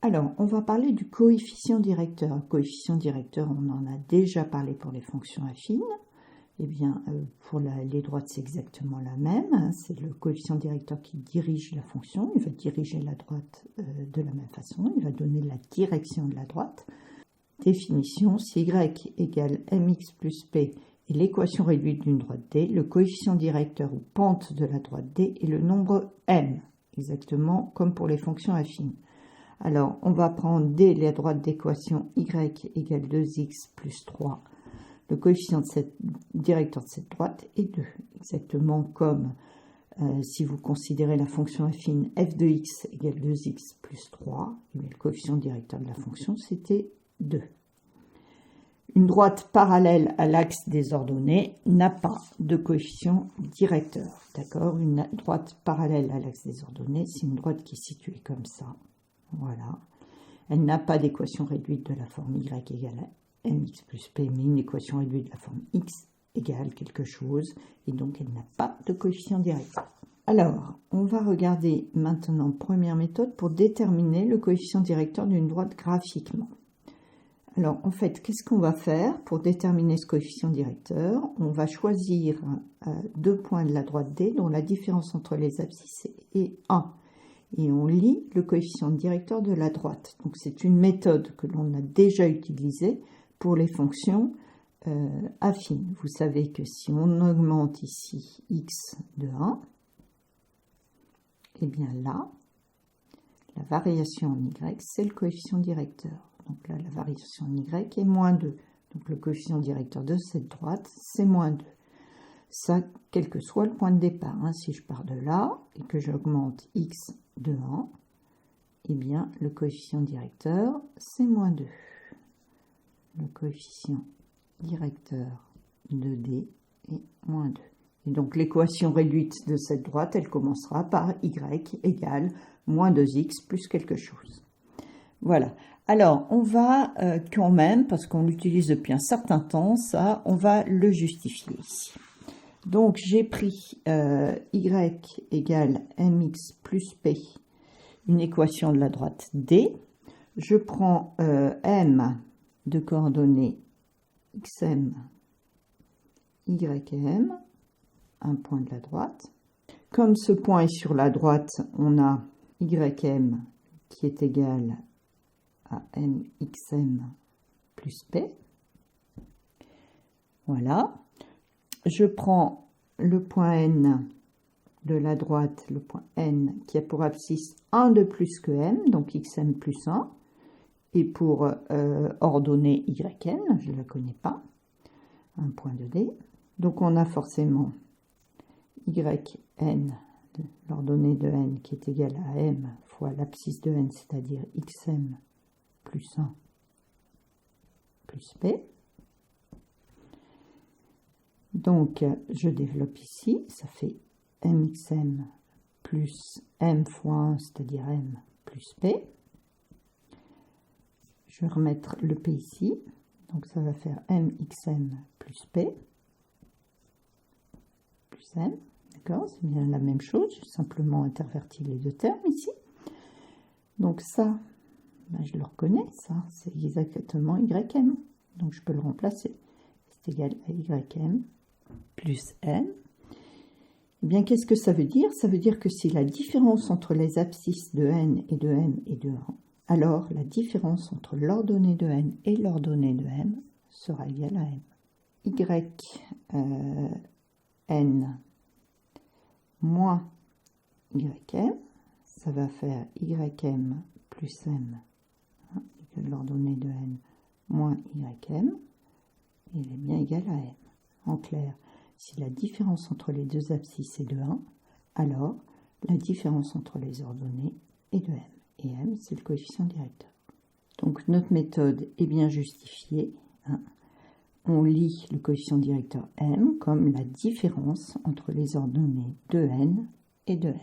Alors, on va parler du coefficient directeur. Le coefficient directeur, on en a déjà parlé pour les fonctions affines. Eh bien, pour les droites, c'est exactement la même. C'est le coefficient directeur qui dirige la fonction. Il va diriger la droite de la même façon. Il va donner la direction de la droite. Définition, si y égale mx plus p est l'équation réduite d'une droite D, le coefficient directeur ou pente de la droite D est le nombre m, exactement comme pour les fonctions affines. Alors, on va prendre D, la droite d'équation y égale 2x plus 3. Le coefficient directeur de cette droite est 2, exactement comme si vous considérez la fonction affine f de x égale 2x plus 3, et le coefficient directeur de la fonction, c'était 2. Une droite parallèle à l'axe des ordonnées n'a pas de coefficient directeur. D'accord? Une droite parallèle à l'axe des ordonnées, c'est une droite qui est située comme ça. Voilà. Elle n'a pas d'équation réduite de la forme y égale mx plus p, mais une équation réduite de la forme x égale quelque chose, et donc elle n'a pas de coefficient directeur. Alors, on va regarder maintenant première méthode pour déterminer le coefficient directeur d'une droite graphiquement. Alors, en fait, qu'est-ce qu'on va faire pour déterminer ce coefficient directeur? On va choisir deux points de la droite D dont la différence entre les abscisses est 1. Et on lit le coefficient directeur de la droite. Donc, c'est une méthode que l'on a déjà utilisée pour les fonctions affines. Vous savez que si on augmente ici x de 1, eh bien là, la variation en y, c'est le coefficient directeur. Donc là, la variation en y est moins 2. Donc le coefficient directeur de cette droite, c'est moins 2. Ça, quel que soit le point de départ. Hein. Si je pars de là et que j'augmente x de 1, eh bien, le coefficient directeur, c'est moins 2. Le coefficient directeur de D est moins 2. Et donc, l'équation réduite de cette droite, elle commencera par y égale moins 2x plus quelque chose. Voilà. Alors, on va quand même, parce qu'on l'utilise depuis un certain temps, ça, on va le justifier ici. Donc, j'ai pris y égale mx plus p, une équation de la droite D. Je prends m de coordonnées xm, ym, un point de la droite. Comme ce point est sur la droite, on a ym qui est égal à mxm plus p. Voilà. Je prends le point n de la droite, le point n qui a pour abscisse 1 de plus que m, donc xm plus 1. Et pour ordonnée yn, je ne la connais pas, un point de D. Donc on a forcément yn, l'ordonnée de n qui est égale à m fois l'abscisse de n, c'est-à-dire xm plus 1 plus p. Donc je développe ici, ça fait mxm plus m fois 1, c'est-à-dire m plus p. Je vais remettre le p ici, donc ça va faire mxm plus p plus m, d'accord? C'est bien la même chose, j'ai simplement interverti les deux termes ici. Donc ça, ben je le reconnais, ça, c'est exactement ym, donc je peux le remplacer. C'est égal à ym plus m. Eh bien, qu'est-ce que ça veut dire? Ça veut dire que si la différence entre les abscisses de n et de m est de 1, alors la différence entre l'ordonnée de n et l'ordonnée de m sera égale à m. Yn moins ym, ça va faire ym plus m, hein, l'ordonnée de n moins ym, et il est bien égal à m. En clair, si la différence entre les deux abscisses est de 1, alors la différence entre les ordonnées est de m. Et m, c'est le coefficient directeur. Donc notre méthode est bien justifiée. Hein. On lit le coefficient directeur m comme la différence entre les ordonnées de n et de m.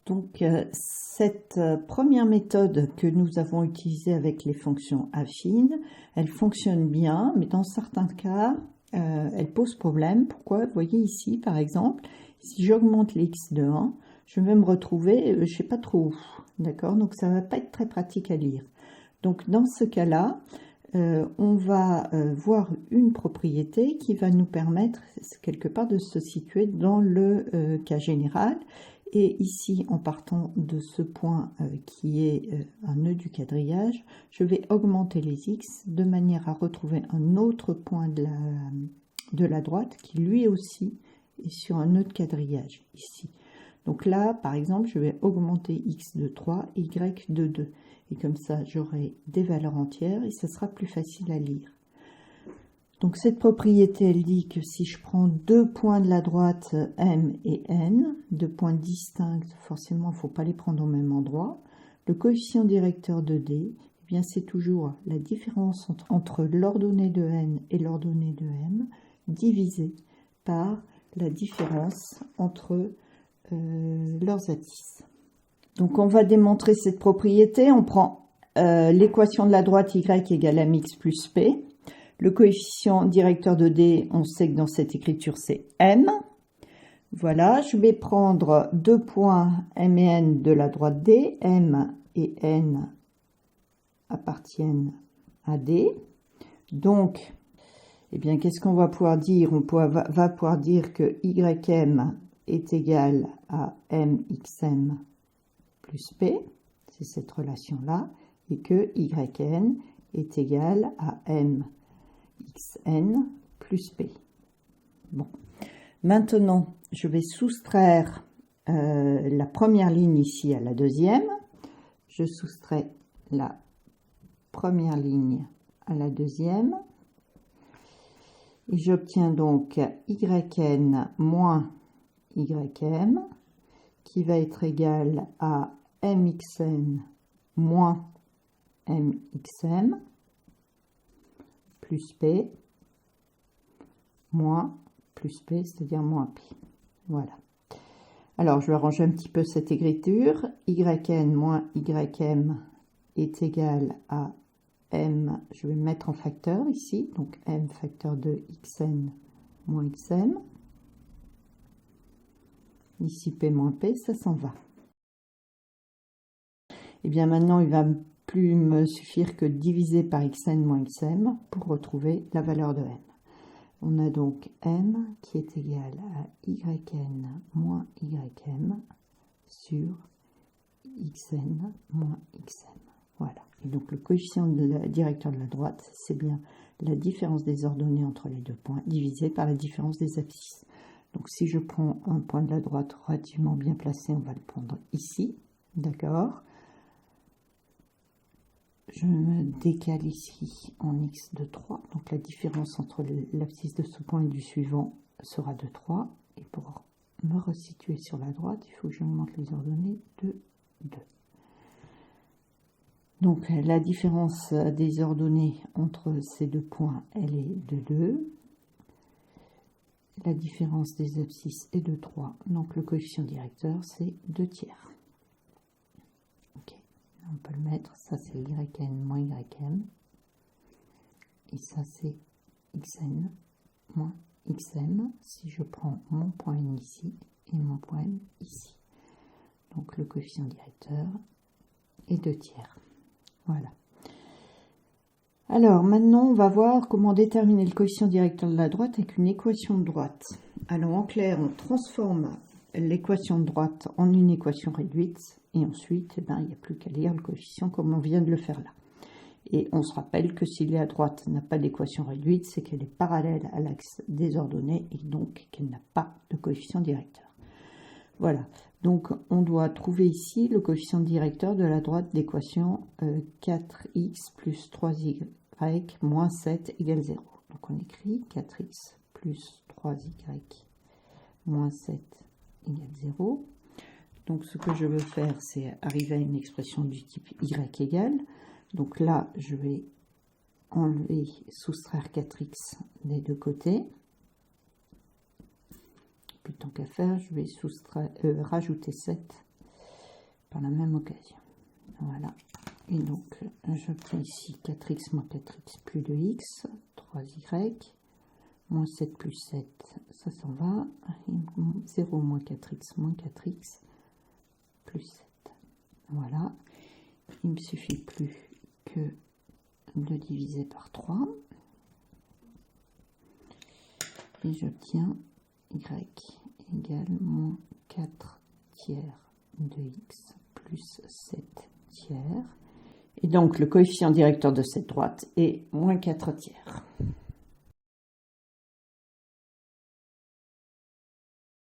Donc cette première méthode que nous avons utilisée avec les fonctions affines, elle fonctionne bien, mais dans certains cas, elle pose problème. Pourquoi? Vous voyez ici, par exemple, si j'augmente l'x de 1, je vais me retrouver, je ne sais pas trop où, d'accord? Donc ça ne va pas être très pratique à lire. Donc dans ce cas-là, on va voir une propriété qui va nous permettre quelque part de se situer dans le cas général. Et ici, en partant de ce point qui est un nœud du quadrillage, je vais augmenter les x de manière à retrouver un autre point de la droite qui lui aussi est sur un nœud de quadrillage, ici. Donc là, par exemple, je vais augmenter x de 3, y de 2. Et comme ça, j'aurai des valeurs entières et ça sera plus facile à lire. Donc cette propriété, elle dit que si je prends deux points de la droite M et N, deux points distincts, forcément il ne faut pas les prendre au même endroit, le coefficient directeur de D, eh bien c'est toujours la différence entre l'ordonnée de N et l'ordonnée de M, divisé par la différence entre leurs indices. Donc on va démontrer cette propriété, on prend l'équation de la droite y égale mx plus p. Le coefficient directeur de D, on sait que dans cette écriture, c'est M. Voilà, je vais prendre deux points M et N de la droite D. M et N appartiennent à D. Donc, eh bien, qu'est-ce qu'on va pouvoir dire? On va pouvoir dire que YM est égal à MXM plus P, c'est cette relation-là, et que YN est égal à M xn plus p. Bon, maintenant je vais soustraire la première ligne ici à la deuxième. Je soustrais la première ligne à la deuxième et j'obtiens donc yn moins ym qui va être égal à mxn moins mxm plus P, moins plus P, c'est-à-dire moins P. Voilà. Alors, je vais arranger un petit peu cette écriture. Yn moins Ym est égal à M, je vais le mettre en facteur ici, donc M facteur de Xn moins Xm. Ici P moins P, ça s'en va. Et bien maintenant, il va plus me suffire que de diviser par xn moins xm pour retrouver la valeur de m. On a donc m qui est égal à yn moins ym sur xn moins xm. Voilà. Et donc le coefficient directeur de la droite, c'est bien la différence des ordonnées entre les deux points divisé par la différence des abscisses. Donc si je prends un point de la droite relativement bien placé, on va le prendre ici. D'accord ? Je me décale ici en x de 3, donc la différence entre l'abscisse de ce point et du suivant sera de 3. Et pour me resituer sur la droite, il faut que j'augmente les ordonnées de 2. Donc la différence des ordonnées entre ces deux points, elle est de 2. La différence des abscisses est de 3, donc le coefficient directeur, c'est 2 tiers. On peut le mettre, ça c'est yn moins ym, et ça c'est xn moins xm, si je prends mon point n ici et mon point m ici. Donc le coefficient directeur est 2 tiers. Voilà. Alors maintenant on va voir comment déterminer le coefficient directeur de la droite avec une équation de droite. Alors en clair, on transforme l'équation de droite en une équation réduite. Et ensuite, eh ben, il n'y a plus qu'à lire le coefficient comme on vient de le faire là. Et on se rappelle que si la droite n'a pas d'équation réduite, c'est qu'elle est parallèle à l'axe des ordonnées et donc qu'elle n'a pas de coefficient directeur. Voilà. Donc on doit trouver ici le coefficient directeur de la droite d'équation 4x plus 3y moins 7 égale 0. Donc on écrit 4x plus 3y moins 7 égale 0. Donc ce que je veux faire, c'est arriver à une expression du type y égale. Donc là, je vais enlever, soustraire 4x des deux côtés. Puis tant qu'à faire, je vais rajouter 7 par la même occasion. Voilà. Et donc, je prends ici 4x moins 4x plus 2x, 3y, moins 7 plus 7, ça s'en va. Et 0 moins 4x moins 4x. plus 7. Voilà. Il ne me suffit plus que de le diviser par 3. Et j'obtiens y égale moins 4 tiers de x plus 7 tiers. Et donc, le coefficient directeur de cette droite est moins 4 tiers.